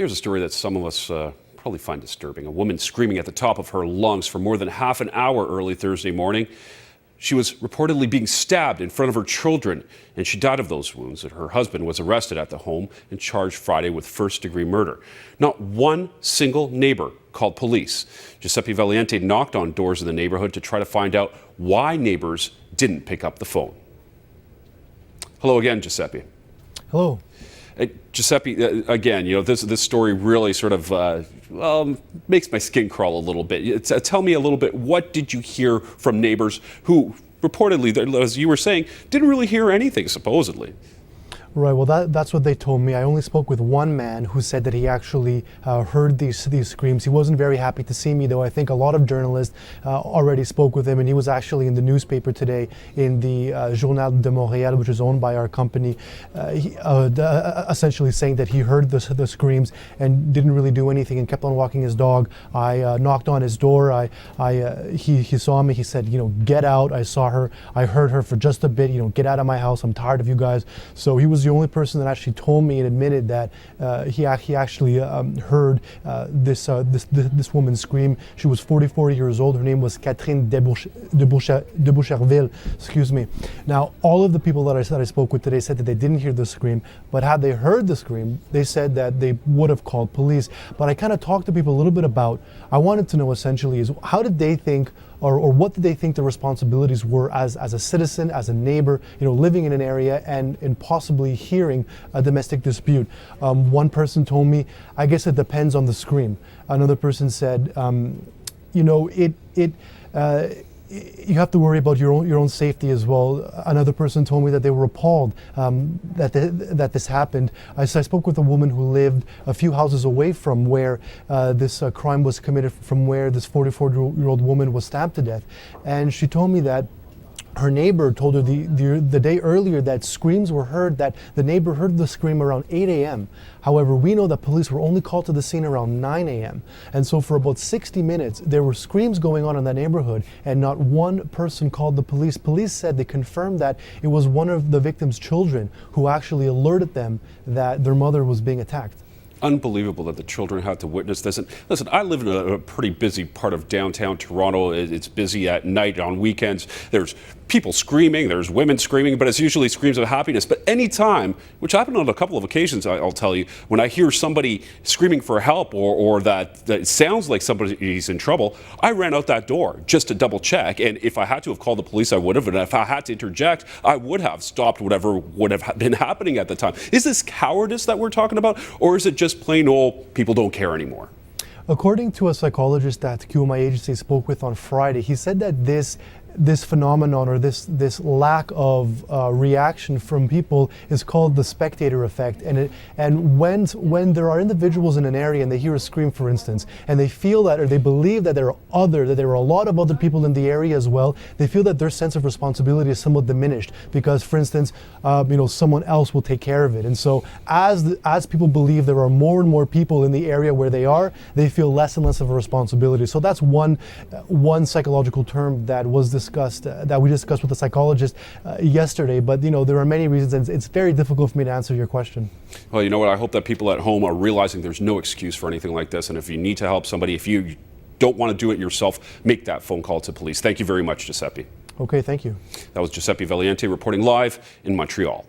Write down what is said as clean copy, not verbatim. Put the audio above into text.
Here's a story that some of us probably find disturbing. A woman screaming at the top of her lungs for more than half an hour early Thursday morning. She was reportedly being stabbed in front of her children, and she died of those wounds. And her husband was arrested at the home and charged Friday with first-degree murder. Not one single neighbor called police. Giuseppe Valiente knocked on doors in the neighborhood to try to find out why neighbors didn't pick up the phone. Hello again, Giuseppe. Hello. Giuseppe, again, this story really sort of makes my skin crawl a little bit. Tell me a little bit, what did you hear from neighbors who reportedly, as you were saying, didn't really hear anything, supposedly? Right, well that's what they told me. I only spoke with one man who said that he actually heard these screams. He wasn't very happy to see me, though. I think a lot of journalists already spoke with him, and he was actually in the newspaper today in the Journal de Montreal, which is owned by our company, essentially saying that he heard the screams and didn't really do anything and kept on walking his dog. I knocked on his door. He saw me. He said, get out. I saw her. I heard her for just a bit. Get out of my house. I'm tired of you guys. So he was the only person that actually told me and admitted that he actually heard this woman scream. She was 44 years old. Her name was Catherine de Boucherville. Excuse me. Now, all of the people that I spoke with today said that they didn't hear the scream, but had they heard the scream, they said that they would have called police. But I kind of talked to people a little bit about, I wanted to know essentially is how did they think, or what did they think the responsibilities were as a citizen, as a neighbor, living in an area and possibly hearing a domestic dispute. One person told me, I guess it depends on the scream. Another person said, you have to worry about your own safety as well. Another person told me that they were appalled that this happened. I spoke with a woman who lived a few houses away from where this crime was committed, from where this 44-year-old woman was stabbed to death. And she told me that her neighbor told her the day earlier that screams were heard, that the neighbor heard the scream around 8 a.m. However, we know that police were only called to the scene around 9 a.m. And so for about 60 minutes, there were screams going on in that neighborhood and not one person called the police. Police said they confirmed that it was one of the victim's children who actually alerted them that their mother was being attacked. Unbelievable that the children had to witness this. And listen, I live in a pretty busy part of downtown Toronto. It's busy at night, on weekends. There's people screaming, there's women screaming, but it's usually screams of happiness. But any time, which happened on a couple of occasions, I'll tell you, when I hear somebody screaming for help or that it sounds like somebody's in trouble, I ran out that door just to double check. And if I had to have called the police, I would have. And if I had to interject, I would have stopped whatever would have been happening at the time. Is this cowardice that we're talking about, or is it just plain old people don't care anymore? According to a psychologist that QMI agency spoke with on Friday, he said that this phenomenon, or this lack of reaction from people, is called the spectator effect. And when there are individuals in an area and they hear a scream, for instance, and they feel that, or they believe that there are a lot of other people in the area as well, they feel that their sense of responsibility is somewhat diminished because, for instance, someone else will take care of it. And so as people believe there are more and more people in the area where they are, they feel less and less of a responsibility. So that's one psychological term that was discussed, that we discussed with a psychologist yesterday. But there are many reasons, and it's very difficult for me to answer your question. Well, you know what? I hope that people at home are realizing there's no excuse for anything like this. And if you need to help somebody, if you don't want to do it yourself, make that phone call to police. Thank you very much, Giuseppe. Okay, thank you. That was Giuseppe Valiente reporting live in Montreal.